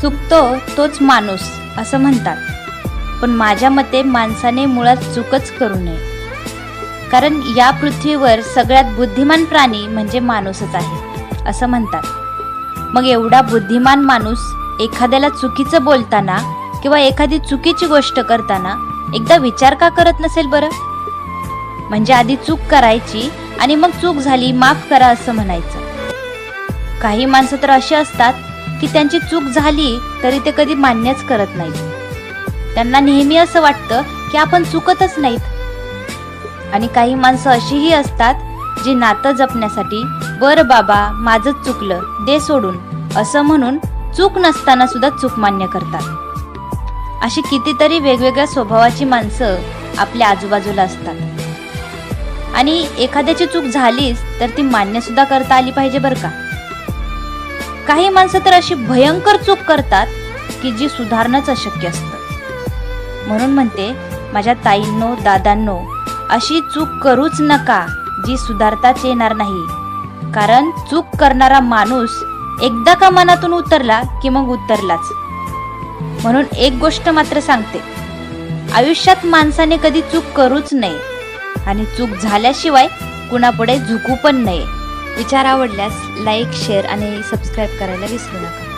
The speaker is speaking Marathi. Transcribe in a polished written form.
चुकतो तोच माणूस असं म्हणतात, पण माझ्या मते माणसाने मुळात चूकच करू नये. कारण या पृथ्वीवर सगळ्यात बुद्धिमान प्राणी म्हणजे माणूसच आहे असं म्हणतात. मग एवढा बुद्धिमान माणूस एखाद्याला चुकीचं बोलताना किंवा एखादी चुकीची गोष्ट करताना एकदा विचार का करत नसेल बरं? म्हणजे आधी चूक करायची आणि मग चूक झाली माफ करा असं म्हणायचं. काही माणसं तर अशी असतात की त्यांची चूक झाली तरी ते कधी मान्यच करत नाहीत. त्यांना नेहमी असं वाटतं की आपण चुकतच नाहीत. आणि काही माणसं अशीही असतात जी नातं जपण्यासाठी बरं बाबा माझंच चुकलं दे सोडून असं म्हणून चूक नसताना सुद्धा चूक मान्य करतात. अशी कितीतरी वेगवेगळ्या स्वभावाची माणसं आपल्या आजूबाजूला असतात. आणि एखाद्याची चूक झालीच तर ती मान्य सुद्धा करता आली पाहिजे बरं का. काही माणसं तर अशी भयंकर चूक करतात की जी सुधारणंच अशक्य असतं. म्हणून म्हणते माझ्या ताईंनो दादांनो, अशी चूक करूच नका जी सुधारताच येणार नाही. कारण चूक करणारा माणूस एकदा का मनातून उतरला की मग उतरलाच. म्हणून एक गोष्ट मात्र सांगते, आयुष्यात माणसाने कधी चूक करूच नये आणि चूक झाल्याशिवाय कुणापुढे झुकू पण नये. विचार आवडल्यास लाईक, शेअर आणि सबस्क्राईब करायला विसरू नका.